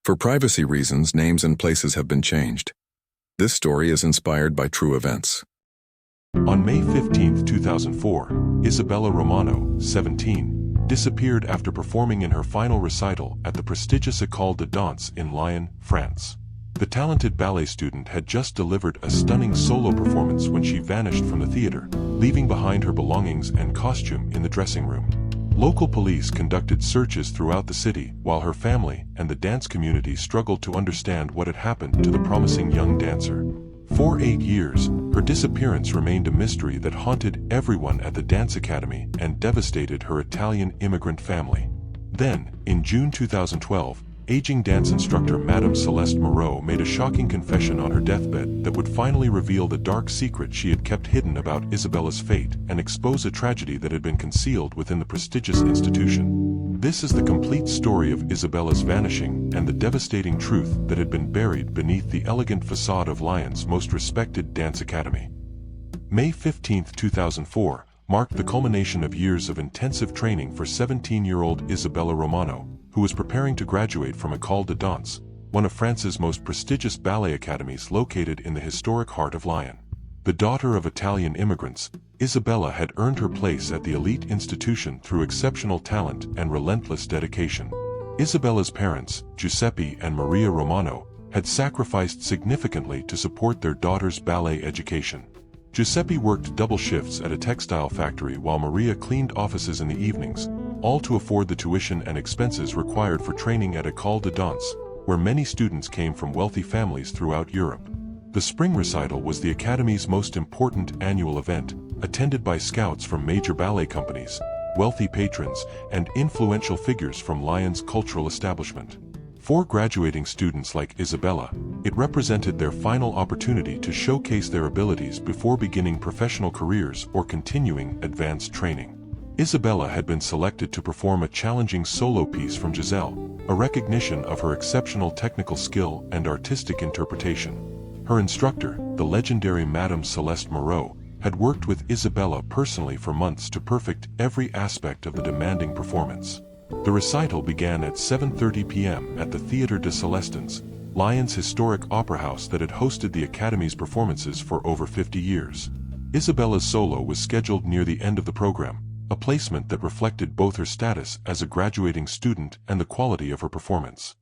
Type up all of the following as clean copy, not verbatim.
For privacy reasons, names and places have been changed. This story is inspired by true events. On May 15, 2004, Isabella Romano, 17, disappeared after performing in her final recital at the prestigious École de Danse in Lyon, France. The talented ballet student had just delivered a stunning solo performance when she vanished from the theater, leaving behind her belongings and costume in the dressing room. Local police conducted searches throughout the city, while her family and the dance community struggled to understand what had happened to the promising young dancer. For 8 years, her disappearance remained a mystery that haunted everyone at the dance academy and devastated her Italian immigrant family. Then, in June 2012, aging dance instructor Madame Celeste Moreau made a shocking confession on her deathbed that would finally reveal the dark secret she had kept hidden about Isabella's fate and expose a tragedy that had been concealed within the prestigious institution. This is the complete story of Isabella's vanishing and the devastating truth that had been buried beneath the elegant facade of Lyon's most respected dance academy. May 15, 2004, marked the culmination of years of intensive training for 17-year-old Isabella Romano, who was preparing to graduate from École de Danse, one of France's most prestigious ballet academies located in the historic heart of Lyon. The daughter of Italian immigrants, Isabella had earned her place at the elite institution through exceptional talent and relentless dedication. Isabella's parents, Giuseppe and Maria Romano, had sacrificed significantly to support their daughter's ballet education. Giuseppe worked double shifts at a textile factory while Maria cleaned offices in the evenings, all to afford the tuition and expenses required for training at École de Danse, where many students came from wealthy families throughout Europe. The spring recital was the Academy's most important annual event, attended by scouts from major ballet companies, wealthy patrons, and influential figures from Lyon's cultural establishment. For graduating students like Isabella, it represented their final opportunity to showcase their abilities before beginning professional careers or continuing advanced training. Isabella had been selected to perform a challenging solo piece from Giselle, a recognition of her exceptional technical skill and artistic interpretation. Her instructor, the legendary Madame Celeste Moreau, had worked with Isabella personally for months to perfect every aspect of the demanding performance. The recital began at 7:30 p.m. at the Théâtre des Célestins, Lyon's historic opera house that had hosted the Academy's performances for over 50 years. Isabella's solo was scheduled near the end of the program, a placement that reflected both her status as a graduating student and the quality of her performance.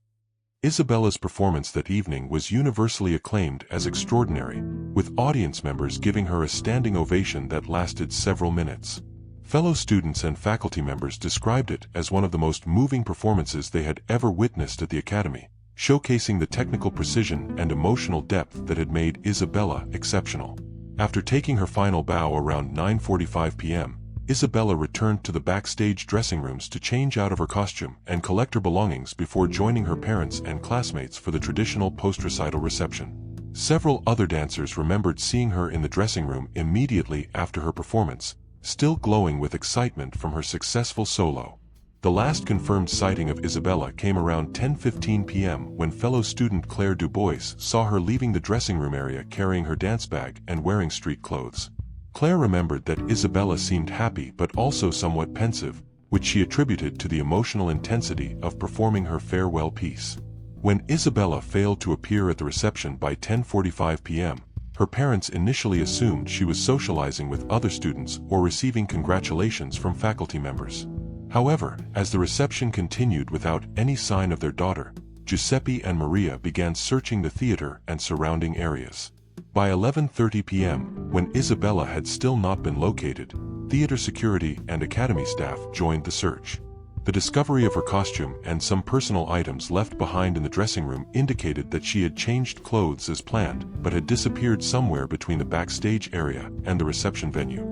Isabella's performance that evening was universally acclaimed as extraordinary, with audience members giving her a standing ovation that lasted several minutes. Fellow students and faculty members described it as one of the most moving performances they had ever witnessed at the Academy, showcasing the technical precision and emotional depth that had made Isabella exceptional. After taking her final bow around 9:45 p.m., Isabella returned to the backstage dressing rooms to change out of her costume and collect her belongings before joining her parents and classmates for the traditional post-recital reception. Several other dancers remembered seeing her in the dressing room immediately after her performance, still glowing with excitement from her successful solo. The last confirmed sighting of Isabella came around 10:15 p.m. when fellow student Claire Dubois saw her leaving the dressing room area carrying her dance bag and wearing street clothes. Claire remembered that Isabella seemed happy but also somewhat pensive, which she attributed to the emotional intensity of performing her farewell piece. When Isabella failed to appear at the reception by 10:45 p.m., her parents initially assumed she was socializing with other students or receiving congratulations from faculty members. However, as the reception continued without any sign of their daughter, Giuseppe and Maria began searching the theater and surrounding areas. By 11:30 p.m., when Isabella had still not been located, theater security and academy staff joined the search. The discovery of her costume and some personal items left behind in the dressing room indicated that she had changed clothes as planned but had disappeared somewhere between the backstage area and the reception venue.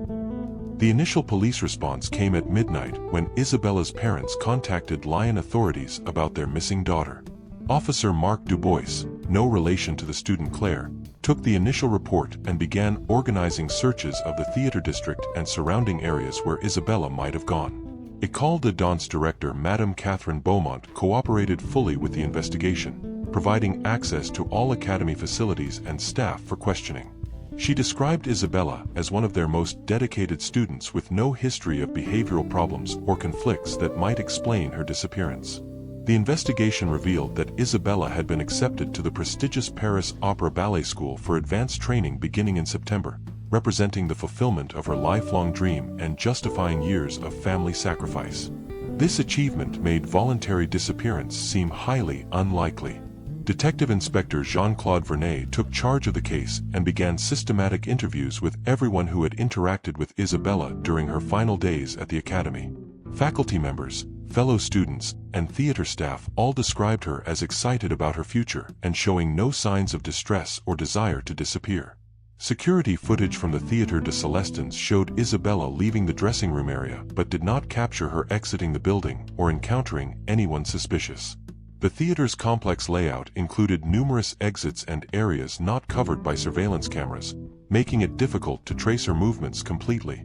The initial police response came at midnight when Isabella's parents contacted Lyon authorities about their missing daughter. Officer Marc Dubois, no relation to the student Claire, took the initial report and began organizing searches of the theater district and surrounding areas where Isabella might have gone. École de Danse director Madame Catherine Beaumont cooperated fully with the investigation, providing access to all academy facilities and staff for questioning. She described Isabella as one of their most dedicated students with no history of behavioral problems or conflicts that might explain her disappearance. The investigation revealed that Isabella had been accepted to the prestigious Paris Opera Ballet School for advanced training beginning in September, representing the fulfillment of her lifelong dream and justifying years of family sacrifice. This achievement made voluntary disappearance seem highly unlikely. Detective Inspector Jean-Claude Vernet took charge of the case and began systematic interviews with everyone who had interacted with Isabella during her final days at the academy. Faculty members, fellow students, and theater staff all described her as excited about her future and showing no signs of distress or desire to disappear. Security footage from the Theatre de Celestins showed Isabella leaving the dressing room area but did not capture her exiting the building or encountering anyone suspicious. The theater's complex layout included numerous exits and areas not covered by surveillance cameras, making it difficult to trace her movements completely.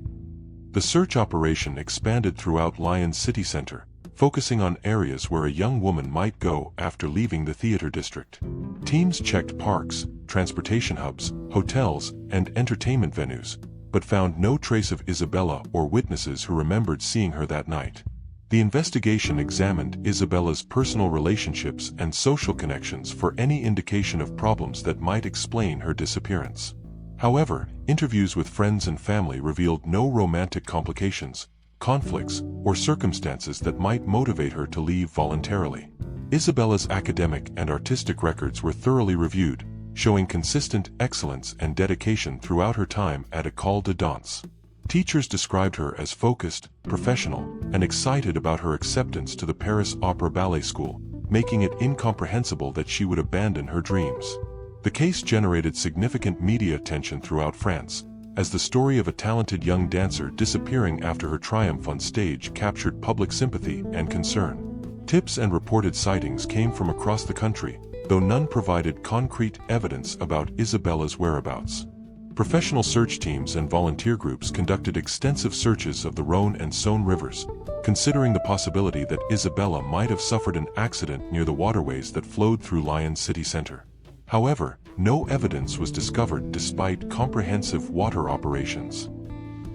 The search operation expanded throughout Lyon's city center, focusing on areas where a young woman might go after leaving the theater district. Teams checked parks, transportation hubs, hotels, and entertainment venues, but found no trace of Isabella or witnesses who remembered seeing her that night. The investigation examined Isabella's personal relationships and social connections for any indication of problems that might explain her disappearance. However, interviews with friends and family revealed no romantic complications, conflicts, or circumstances that might motivate her to leave voluntarily. Isabella's academic and artistic records were thoroughly reviewed, showing consistent excellence and dedication throughout her time at École de Danse. Teachers described her as focused, professional, and excited about her acceptance to the Paris Opera Ballet School, making it incomprehensible that she would abandon her dreams. The case generated significant media attention throughout France, as the story of a talented young dancer disappearing after her triumph on stage captured public sympathy and concern. Tips and reported sightings came from across the country, though none provided concrete evidence about Isabella's whereabouts. Professional search teams and volunteer groups conducted extensive searches of the Rhône and Saône rivers, considering the possibility that Isabella might have suffered an accident near the waterways that flowed through Lyon's city center. However, no evidence was discovered despite comprehensive water operations.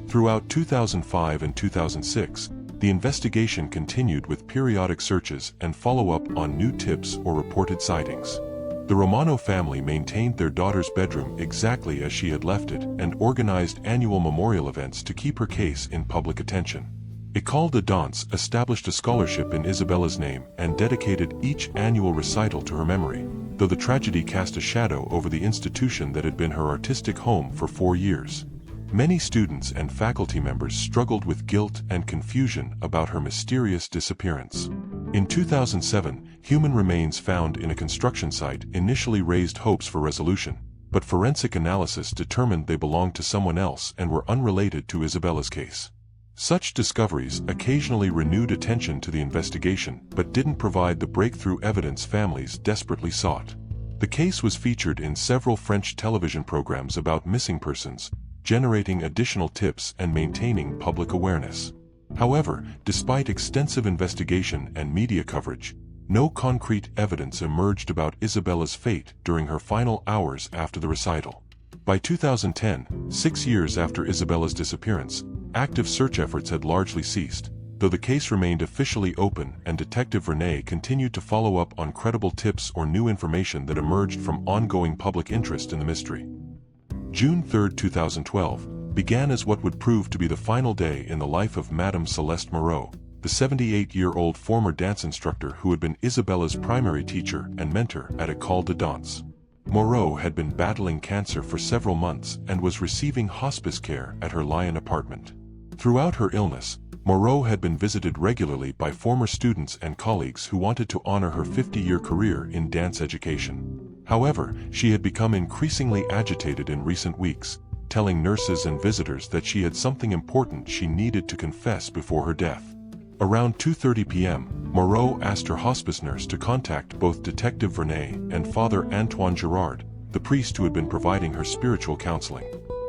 Throughout 2005 and 2006, the investigation continued with periodic searches and follow-up on new tips or reported sightings. The Romano family maintained their daughter's bedroom exactly as she had left it and organized annual memorial events to keep her case in public attention. École de Danse established a scholarship in Isabella's name and dedicated each annual recital to her memory, though the tragedy cast a shadow over the institution that had been her artistic home for 4 years. Many students and faculty members struggled with guilt and confusion about her mysterious disappearance. In 2007, human remains found in a construction site initially raised hopes for resolution, but forensic analysis determined they belonged to someone else and were unrelated to Isabella's case. Such discoveries occasionally renewed attention to the investigation but didn't provide the breakthrough evidence families desperately sought. The case was featured in several French television programs about missing persons, generating additional tips and maintaining public awareness. However, despite extensive investigation and media coverage, no concrete evidence emerged about Isabella's fate during her final hours after the recital. By 2010, 6 years after Isabella's disappearance, active search efforts had largely ceased, though the case remained officially open and Detective Vernet continued to follow up on credible tips or new information that emerged from ongoing public interest in the mystery. June 3, 2012, began as what would prove to be the final day in the life of Madame Celeste Moreau, the 78-year-old former dance instructor who had been Isabella's primary teacher and mentor at École de Danse. Moreau had been battling cancer for several months and was receiving hospice care at her Lyon apartment. Throughout her illness, Moreau had been visited regularly by former students and colleagues who wanted to honor her 50-year career in dance education. However, she had become increasingly agitated in recent weeks, telling nurses and visitors that she had something important she needed to confess before her death. Around 2:30 p.m., Moreau asked her hospice nurse to contact both Detective Vernet and Father Antoine Girard, the priest who had been providing her spiritual counseling.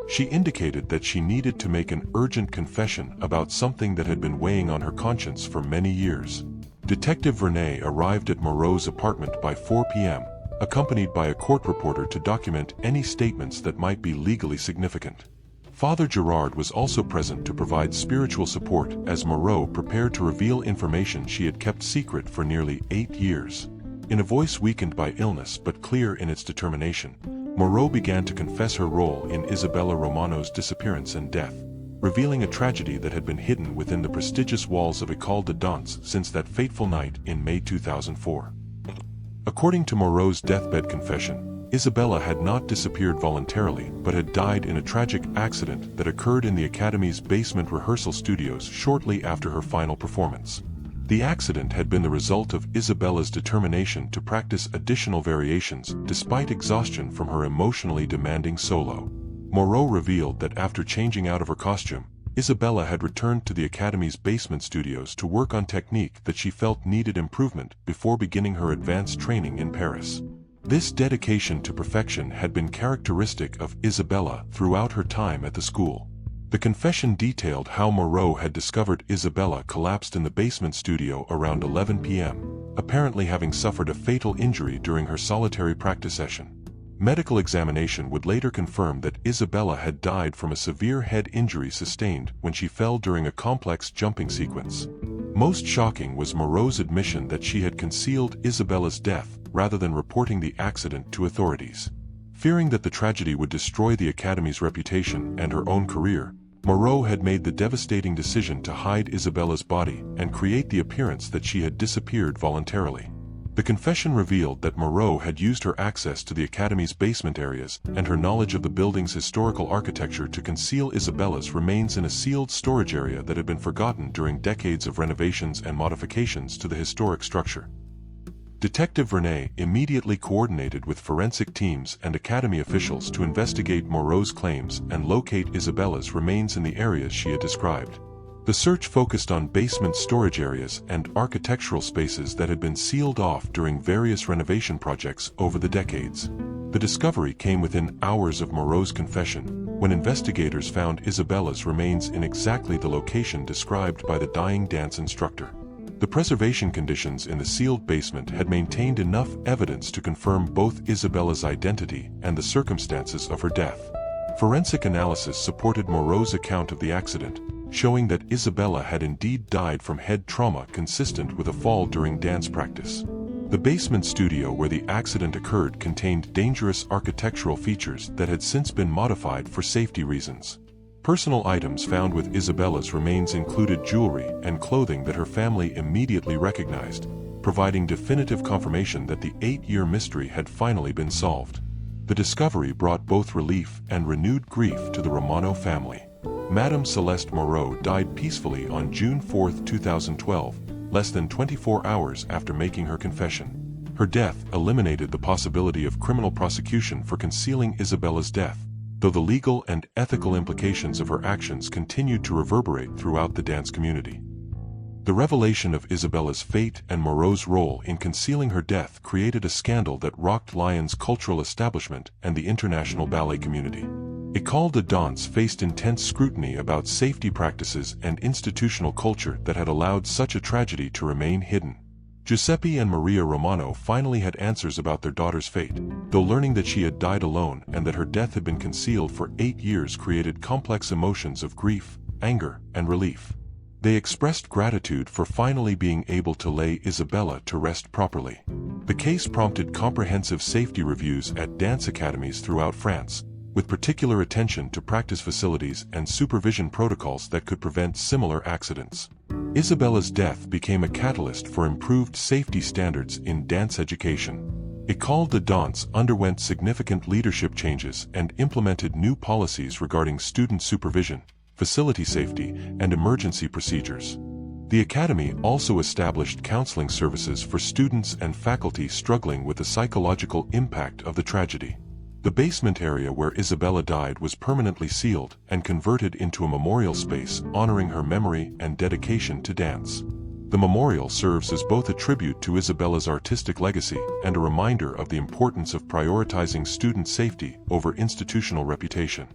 She indicated that she needed to make an urgent confession about something that had been weighing on her conscience for many years. Detective Vernet arrived at Moreau's apartment by 4 p.m., accompanied by a court reporter to document any statements that might be legally significant. Father Gerard was also present to provide spiritual support as Moreau prepared to reveal information she had kept secret for nearly 8 years. In a voice weakened by illness but clear in its determination, Moreau began to confess her role in Isabella Romano's disappearance and death, revealing a tragedy that had been hidden within the prestigious walls of École de Danse since that fateful night in May 2004. According to Moreau's deathbed confession, Isabella had not disappeared voluntarily but had died in a tragic accident that occurred in the Academy's basement rehearsal studios shortly after her final performance. The accident had been the result of Isabella's determination to practice additional variations despite exhaustion from her emotionally demanding solo. Moreau revealed that after changing out of her costume, Isabella had returned to the Academy's basement studios to work on technique that she felt needed improvement before beginning her advanced training in Paris. This dedication to perfection had been characteristic of Isabella throughout her time at the school. The confession detailed how Moreau had discovered Isabella collapsed in the basement studio around 11 p.m., apparently having suffered a fatal injury during her solitary practice session. Medical examination would later confirm that Isabella had died from a severe head injury sustained when she fell during a complex jumping sequence. Most shocking was Moreau's admission that she had concealed Isabella's death rather than reporting the accident to authorities. Fearing that the tragedy would destroy the Academy's reputation and her own career, Moreau had made the devastating decision to hide Isabella's body and create the appearance that she had disappeared voluntarily. The confession revealed that Moreau had used her access to the Academy's basement areas and her knowledge of the building's historical architecture to conceal Isabella's remains in a sealed storage area that had been forgotten during decades of renovations and modifications to the historic structure. Detective René immediately coordinated with forensic teams and Academy officials to investigate Moreau's claims and locate Isabella's remains in the areas she had described. The search focused on basement storage areas and architectural spaces that had been sealed off during various renovation projects over the decades. The discovery came within hours of Moreau's confession, when investigators found Isabella's remains in exactly the location described by the dying dance instructor. The preservation conditions in the sealed basement had maintained enough evidence to confirm both Isabella's identity and the circumstances of her death. Forensic analysis supported Moreau's account of the accident, showing that Isabella had indeed died from head trauma consistent with a fall during dance practice. The basement studio where the accident occurred contained dangerous architectural features that had since been modified for safety reasons. Personal items found with Isabella's remains included jewelry and clothing that her family immediately recognized, providing definitive confirmation that the 8-year mystery had finally been solved. The discovery brought both relief and renewed grief to the Romano family. Madame Celeste Moreau died peacefully on June 4, 2012, less than 24 hours after making her confession. Her death eliminated the possibility of criminal prosecution for concealing Isabella's death, though the legal and ethical implications of her actions continued to reverberate throughout the dance community. The revelation of Isabella's fate and Moreau's role in concealing her death created a scandal that rocked Lyon's cultural establishment and the international ballet community. École de Danse faced intense scrutiny about safety practices and institutional culture that had allowed such a tragedy to remain hidden. Giuseppe and Maria Romano finally had answers about their daughter's fate, though learning that she had died alone and that her death had been concealed for 8 years created complex emotions of grief, anger, and relief. They expressed gratitude for finally being able to lay Isabella to rest properly. The case prompted comprehensive safety reviews at dance academies throughout France, with particular attention to practice facilities and supervision protocols that could prevent similar accidents. Isabella's death became a catalyst for improved safety standards in dance education. École de Danse underwent significant leadership changes and implemented new policies regarding student supervision, facility safety, and emergency procedures. The Academy also established counseling services for students and faculty struggling with the psychological impact of the tragedy. The basement area where Isabella died was permanently sealed and converted into a memorial space honoring her memory and dedication to dance. The memorial serves as both a tribute to Isabella's artistic legacy and a reminder of the importance of prioritizing student safety over institutional reputation.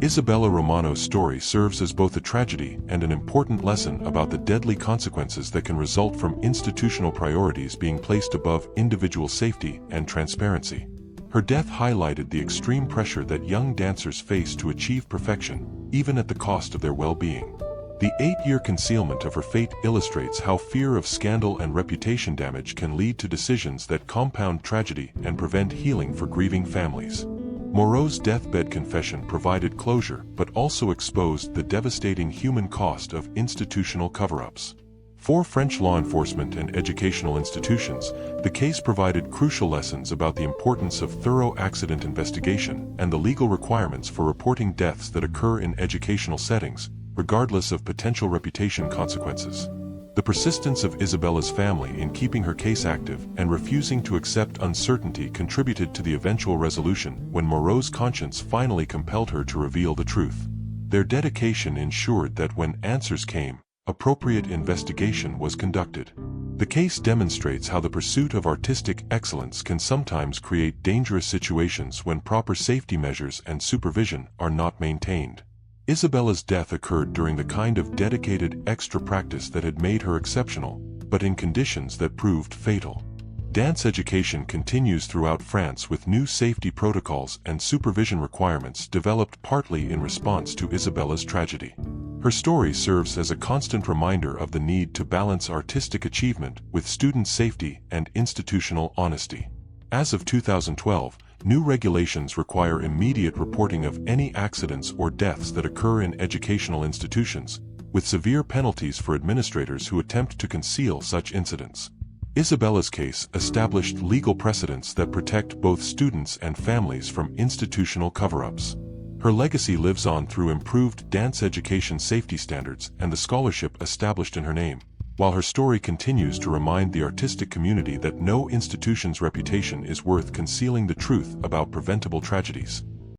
Isabella Romano's story serves as both a tragedy and an important lesson about the deadly consequences that can result from institutional priorities being placed above individual safety and transparency. Her death highlighted the extreme pressure that young dancers face to achieve perfection, even at the cost of their well-being. The 8-year concealment of her fate illustrates how fear of scandal and reputation damage can lead to decisions that compound tragedy and prevent healing for grieving families. Moreau's deathbed confession provided closure but also exposed the devastating human cost of institutional cover-ups. For French law enforcement and educational institutions, the case provided crucial lessons about the importance of thorough accident investigation and the legal requirements for reporting deaths that occur in educational settings, regardless of potential reputation consequences. The persistence of Isabella's family in keeping her case active and refusing to accept uncertainty contributed to the eventual resolution when Moreau's conscience finally compelled her to reveal the truth. Their dedication ensured that when answers came, appropriate investigation was conducted. The case demonstrates how the pursuit of artistic excellence can sometimes create dangerous situations when proper safety measures and supervision are not maintained. Isabella's death occurred during the kind of dedicated extra practice that had made her exceptional, but in conditions that proved fatal. Dance education continues throughout France with new safety protocols and supervision requirements developed partly in response to Isabella's tragedy. Her story serves as a constant reminder of the need to balance artistic achievement with student safety and institutional honesty. As of 2012, new regulations require immediate reporting of any accidents or deaths that occur in educational institutions, with severe penalties for administrators who attempt to conceal such incidents. Isabella's case established legal precedents that protect both students and families from institutional cover-ups. Her legacy lives on through improved dance education safety standards and the scholarship established in her name, while her story continues to remind the artistic community that no institution's reputation is worth concealing the truth about preventable tragedies.